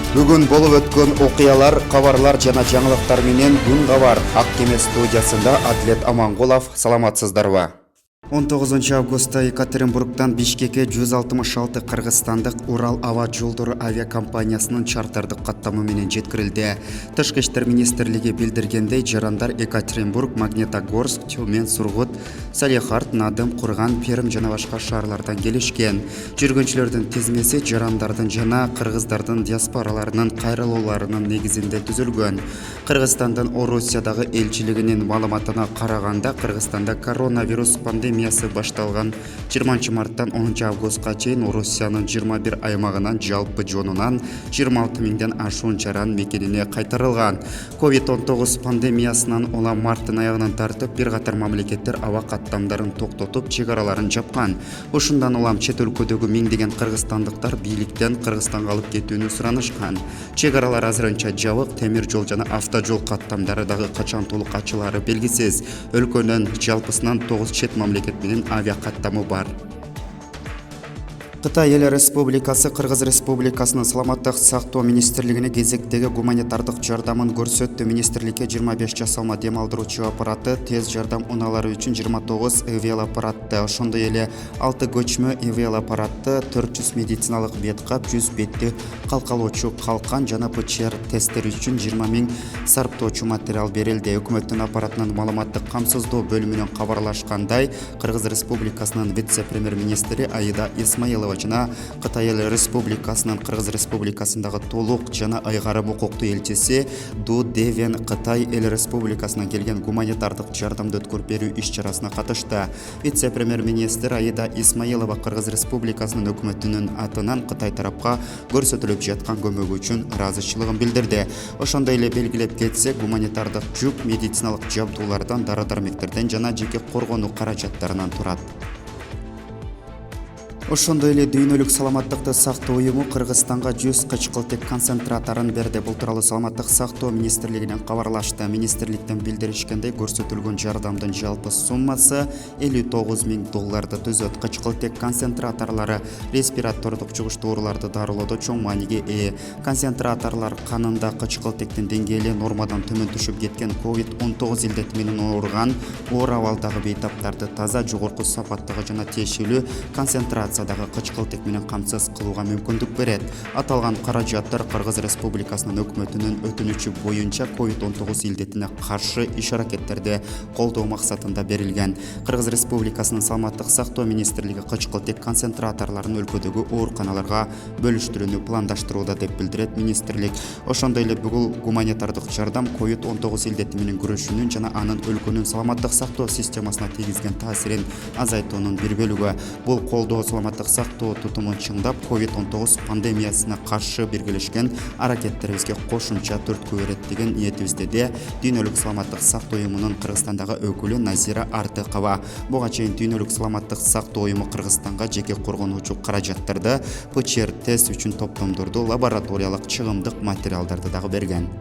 Бүгін болып өткен окуялар, кабарлар жана жаңылыктар менен Күн кабар Ак кеме студиясында Адлет Аманголов. Саламатсыздарбы? 19 августта Екатеринбургтан Бишкекке 166 кыргызстандык Урал аба жолдору авиакомпаниясынын чартардык каттамы менен жеткирилди. Тышкы иштер министрлиги билдиргендей, жарандар Екатеринбург, Магнитогорск, Тюмень, Сургут, Салехард, Надым, Курган, Перим жана башка шаарлардан келишкен. Жүргүнчүлөрдүн тизмеси жарандардын жана кыргыздардын диаспораларынын кайрылууларынын негизинде түзүлгөн. Кыргызстандын Орусиядагы элчилигинин маалыматына караганда, Кыргызстанда коронавирус пандемиясы башталган 20 марттан 10 августка чейин Орусиянын 21 аймагынан жалпы жонунан 26 миңден ашуун жаран мекенине кайтарылган. COVID-19 пандемиясынан улам марттын аягынан тартып бир катар мамлекеттер аба каттамдарын токтотуп, чек араларын жапкан. Ушундан улам чет өлкөдөгү миңдеген кыргызстандыктар бийликтен Кыргызстанга алып кетүүнү суранышкан. Чек аралар азырынча жабык, темир жол жана автожол каттамдары дагы качан толук ачылары белгисиз. Өлкөнүн жалпысынан 9 чет мамлекет менен авиа каттамы бар. Кытай Эл Республикасы Кыргыз Республикасынын саламаттык сактоо министрлигине кезектеги гуманитардык жардамын көрсөттү. Министрликке 25 жасалма дем алдыруучу аппараты, тез жардам унаалары үчүн 29 ИВЛ аппаратты, ошондой эле 6 көчмө ИВЛ аппаратты, 400 медициналык беткап, 100 бетти калкалоочу калкан жана ПЧР тесттери үчүн 20 миң сарптоочу материал берилди. Өкмөттүн аппаратынын маалыматтык камсыздоо бөлүмүнөн кабарлашкандай, Кыргыз Республикасынын вице-премьер-министри Аида Исмаилова жана Кытай Эл Республикасынын Кыргыз Республикасындагы толук жана айгарым укуктуу элчиси Ду Девен Кытай Эл Республикасынан келген гуманитардык жардамды өткөрүп берүү иш-чарасына катышты. Вице-премьер-министр Аида Исмаилова Кыргыз Республикасынын өкмөтүнүн атынан Кытай тарапка көрсөтүлүп жаткан көмөгү үчүн ыраазычылыгын билдирди. Ошондой эле белгилеп кетсек, гуманитардык жүк медициналык жабдуулардан, дары-дармектерден жана жеке коргонуу каражаттарынан турат. Ошондой эле дүйнөлүк саламаттыкты сактоо уюму Кыргызстанга 100 кычкылтек концентраторун берди. Бул тууралуу саламаттык сактоо министрлигинен кабарлашты. Министрликтен билдиришкендей, көрсөтүлгөн жардамдын жалпы суммасы $59 миң түзөт. Кычкылтек концентраторлору респиратордук жугуштуу ооруларды дарылоодо чоң мааниге ээ. Концентраторлор канында кычкылтектин деңгээли нормадан төмөн түшүп кеткен COVID-19 илдети менен ооруган оор абалдагы бейтаптарды таза, жогорку сапаттагы жана тиешелүү концентрация кычкылтек менен камсыз кылууга мүмкүндүк берет. Аталган каражаттар Кыргыз Республикасынын өкмөтүнүн өтүнүчү боюнча COVID-19 илдетине каршы иш-аракеттерди колдоо максатында берилген. Кыргыз Республикасынын саламаттык сактоо министрлиги кычкылтек концентраторлорун өлкөдөгү ооруканаларга бөлүштүрүүнү пландаштырууда деп билдирет министрлик. Ошондой эле бүгүн гуманитардык жардам COVID-19 илдети менен күрөшүүнүн жана анын өлкөнүн саламаттык сактоо системасына тийгизген таасирин азайтуунун бир бөлүгү. Бул колдоо саламаттык сактоо тутумун чыңдап, COVID-19 пандемиясына каршы биргелешкен аракеттерибизге кошумча түрткү берет деген ниетибизде де дүйнөлүк саламаттык сактоо уюмунун Кыргызстандагы өкүлү Назира Артыкова. Буга чейин дүйнөлүк саламаттык сактоо уюму Кыргызстанга жеке коргонуучу каражаттарды, ПЧР тест үчүн топтомдорду, лабораториялык чыгымдык материалдарды дагы берген.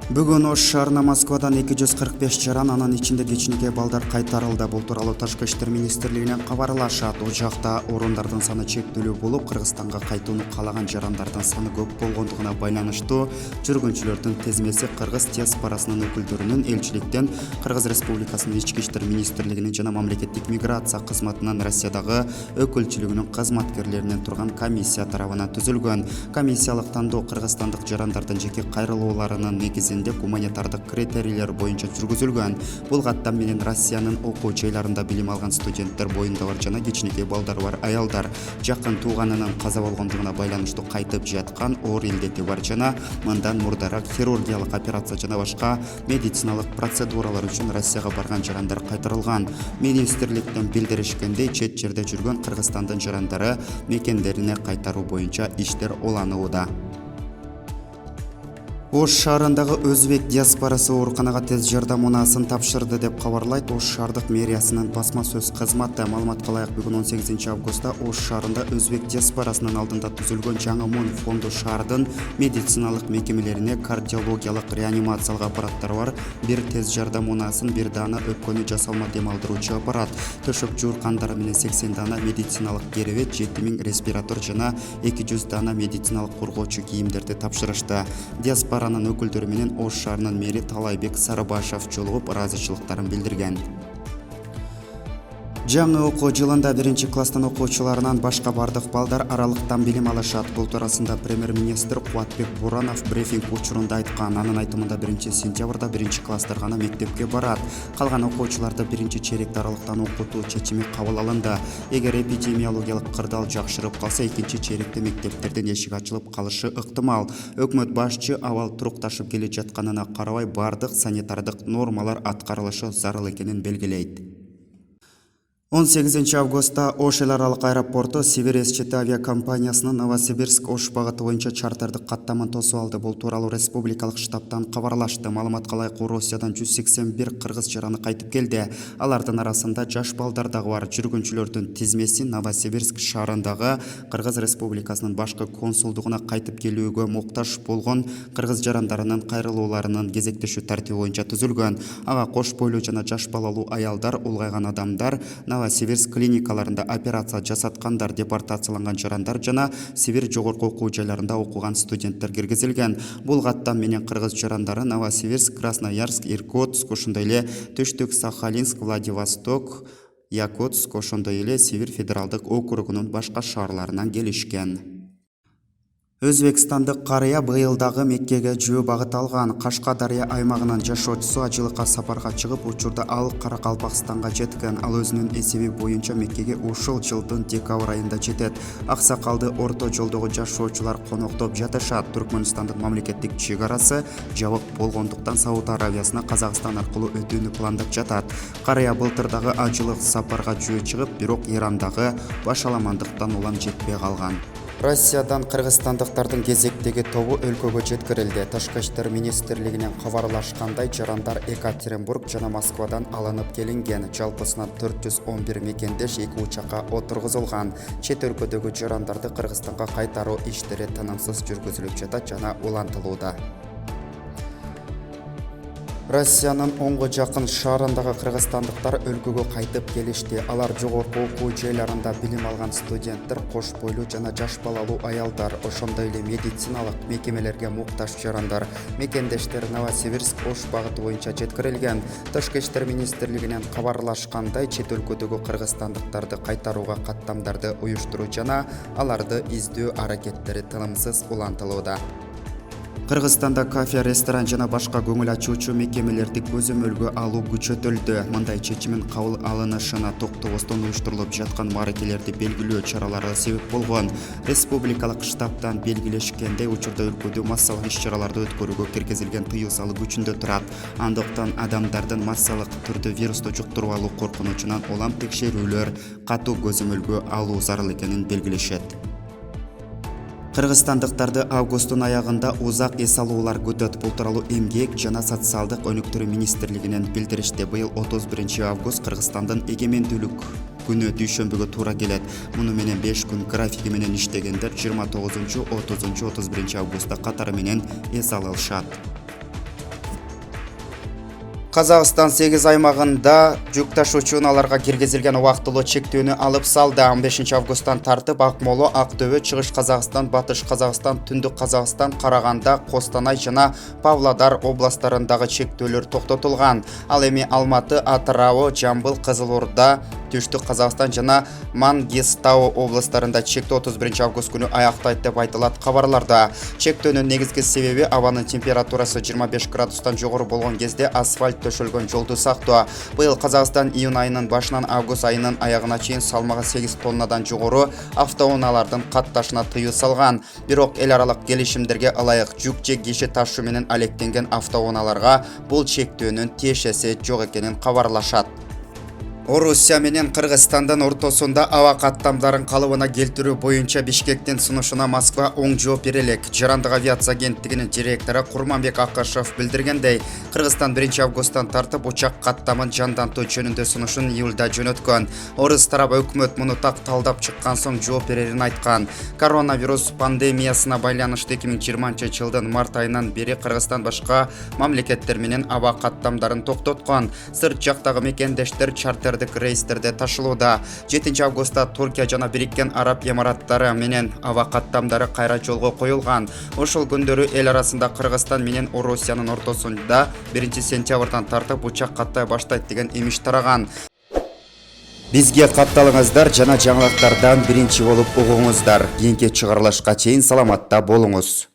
Бүгүн Ош шаарына Москвадан 245 жаран, анын ичинде кичинекей балдар кайтарылды. Бул тууралуу Тышкы иштер министрлигинен кабарлашат. О жакта орундардын саны чектелүү болуп, Кыргызстанга кайтууну каалаган жарандардын саны көп болгондугуна байланыштуу жүргүнчүлөрдүн тизмеси Кыргыз диаспорасынын өкүлдөрүнүн элчиликтен, Кыргыз Республикасынын ички иштер министрлигинин жана мамлекеттик миграция кызматынын Россиядагы өкүлчүлүгүнүн кызматкерлеринен турган комиссия тарабынан түзүлгөн. Комиссиялык тандоо кыргызстандык жарандардын жеке кайрылууларынын негизинде гуманитардык критерийлер боюнча жүргүзүлгөн. Бул каттам менен Россиянын окуу жайларында билим алган студенттер, боюнда бар жана кичинекей балдары бар аялдар, жакын тууганынын каза болгондугуна байланыштуу кайтып жаткан, оор илдети бар жана мындан мурдараак хирургиялык операция жана башка медициналык процедуралар үчүн Россияга барган жарандар кайтарылган. Министрликтен билдиришкендей, чет жерде жүргөн Кыргызстандын жарандары мекендерине кайтаруу боюнча иштер уланууда. Ош шаарындагы өзбек диаспорасы ооруканага тез жардам унаасын тапшырды деп кабарлайт Ош шаардык мэриясынын басма сөз кызматы. Маалыматка ылайык, бүгүн 18 августта Ош шаарында өзбек диаспорасынын алдында түзүлгөн жаңы мун фонду шаардын медициналык мекемелерине кардиологиялык реанимациялык аппараттары бар бир тез жардам унаасын, бир даана өпкөнү жасалма дем алдыруучу аппарат, төшөк жууркандары менен 80 даана медициналык керебет, 7000 респиратор жана 200 даана медициналык коргоочу кийимдерди тапшырышты. Диаспоранын өкүлдөрү менен Ош шаарынын мэри Талайбек Сарыбашев жолугуп ыраазычылыктарын билдирген. Жаңы окуу жылында 1-класстын окуучуларынан башка бардык балдар аралыктан билим алышат. Бул туурасында премьер-министр Кубатбек Буранов брифинг учурунда айткан. Анын айтымында 1-сентябрда 1-класстар гана мектепке барат. Калган окуучуларды 1-черекте аралыктан окутуу чечими кабыл алынды. Эгер эпидемиологиялык кырдаал жакшырып калса, 2-черекте мектептердин эшиги ачылып калышы ыктымал. Өкмөт башчы абал турукташып келе жатканына карабай бардык санитардык нормалар аткарылышы зарыл экенин белгилейт. 18 августта Ош эл аралык аэропорту Сибирь СЧТ авиакомпаниясынын Новосибирск-Ош багыты боюнча чартардык каттаманы тосуп алды. Бул тууралуу республикалык штабтан кабарлашты. Маалыматка ылайык, Россиядан 181 кыргыз жараны кайтып келди. Алардын арасында жаш балдар дагы бар. Жүргүнчүлөрдүн тизмеси Новосибирск шаарындагы Кыргыз Республикасынын башкы консулдугуна кайтып келүүгө муктаж болгон кыргыз жарандарынын кайрылууларынын кезектешүү тартиби боюнча түзүлгөн. Ага кош бойлуу жана жаш балалуу аялдар, улгайган адамдар, Новосибирск клиникаларында операция жасаткандар, депортацияланган жарандар жана Сибирь жогорку окуу жайларында окуган студенттер киргизилген. Бул каттам менен кыргыз жарандары Новосибирск, Красноярск, Иркутск, ошондой эле Түштүк, Сахалинск, Владивосток, Якутск, ошондой эле Сибирь федералдык округунун башка шаарларынан келишкен. Өзбекстандык карыя быйыл дагы Меккеге жөө багыт алган. Кашкадария аймагынын жашоочусу ажылыкка сапарга чыгып, учурда ал Каракалпакстанга жеткен. Ал өзүнүн эсеби боюнча Меккеге ушул жылдын декабрь айында жетет. Аксакалды орто жолдогу жашоочулар коноктоп жатышат. Түркмөнстандын мамлекеттик чек арасы жабык болгондуктан Сауд Арабиясына Казакстан аркылуу өтүүнү пландап жатат. Карыя былтыр дагы ажылык сапарга жөө чыгып, бирок Ирандагы башаламандыктан улам жетпей калган. Россиядан кыргызстандыктардын кезектеги тобу өлкөгө жеткирилди. Тышкы иштер министрлигинен кабарлашкандай, жарандар Екатеринбург жана Москвадан алынып келинген. Жалпысынан 411 мекендеш 2 учакка отургузулган. Чет өлкөдөгү жарандарды Кыргызстанга кайтаруу иштери тынымсыз жүргүзүлүп жатат жана улантылууда. Россиянын 10 жакын шаарындагы кыргызстандыктар өлкөгө кайтып келишти. Алар жогорку окуу жайларында билим алган студенттер, кош бойлуу жана жаш балалуу аялдар, ошондой эле медициналык мекемелерге муктаж жарандар. Мекендештер Новосибирск, Ош багыты боюнча жеткирилген. Тышкы иштер министрлигинен кабарлашкандай, чет өлкөдөгү кыргызстандыктарды кайтарууга каттамдарды уюштуруу жана аларды издөө аракеттери тынымсыз улантылууда. Кыргызстанда кафе, ресторан жана башка көңүл ачуучу мекемелерди көзөмөлгө алуу күчөтүлдү. Мындай чечимин кабыл алынышына токтобостон уюштурулуп жаткан мааракелерди белгилөө чаралары себеп болгон. Республикалык штабтан белгилешкендей, учурда өлкөдө массалык иш-чараларды өткөрүүгө киргизилген тыюу салуу күчүндө турат. Андыктан адамдардын массалык түрдө вирусту жуктуруп алуу коркунучунан улам текшерүүлөр, катуу көзөмөлгө алуу зарыл экенин белгилешет. Кыргызстандыктарды августтун аягында узак эс алуулар күтөт. Бул тууралуу Эмгек жана социалдык өнүктүрүү министрлигинен билдиришти. Быйыл 31 август Кыргызстандын эгемендүүлүк күнү дүйшөмбүгө туура келет. Муну менен 5 күн графиги менен иштегендер 29, 30, 31 августта катары менен эс алышат. Казакстан 8 аймагында жүк ташуучу унааларга киргизилген убактылуу чектөөнү алып салды. 15 августтан тартып Акмола, Актөбө, Чыгыш Казакстан, Батыш Казакстан, Түндүк Казакстан, Караганда, Костанай жана Павлодар областарындагы чектөөлөр токтотулган. Ал эми Алматы, Атырау, Жамбыл, Кызылорда, Түштүк Казакстан жана Мангистау областарында чектөө 31 август күнү аяктайт деп айтылат кабарларда. Чектөөнүн негизги себеби абанын температурасы 25 градустан жогору болгон кезде асфальт төшөлгөн жолду сактоо. Быйыл Казакстан июнь айынын башынан август айынын аягына чейин салмагы 8 тоннадан жогору автоунаалардын катташына тыюу салган. Бирок эл аралык келишимдерге ылайык жүк же киши ташуу менен алектенген автоунааларга бул чектөөнүн тиешеси жок экенин кабарлашат. Орусия менен Кыргызстандын ортосунда аба каттамдарын калыбына келтирүү боюнча Бишкектин сунушуна Москва оң жооп бере элек. Жарандык авиация агенттигинин директору Курманбек Акашев билдиргендей, Кыргызстан 1-августтан тартып учак каттамын жандантуу жөнүндө сунушун июлда жөнөткөн. Орус тарабы өкмөт муну так талдап чыккан соң жооп берерин айткан. Коронавирус пандемиясына байланыштуу 2020-жылдын март айынан бери Кыргызстан башка мамлекеттер менен аба каттамдарын токтоткон. Сырт жактагы мекендештер чартер рейстерде ташылууда. 7-августта Туркия жана Бириккен Араб Эмираттары менен аба каттамдары кайра жолго коюлган. Ошол күндөрү эл арасында Кыргызстан менен Орусиянын ортосунда 1-сентябрдан тартып учак каттай баштайт деген имиш тараган. Бизге катталыңыздар жана жаңылыктардан биринчи болуп угуңуздар. Кийинки чыгарылышка чейин саламатта болуңуз.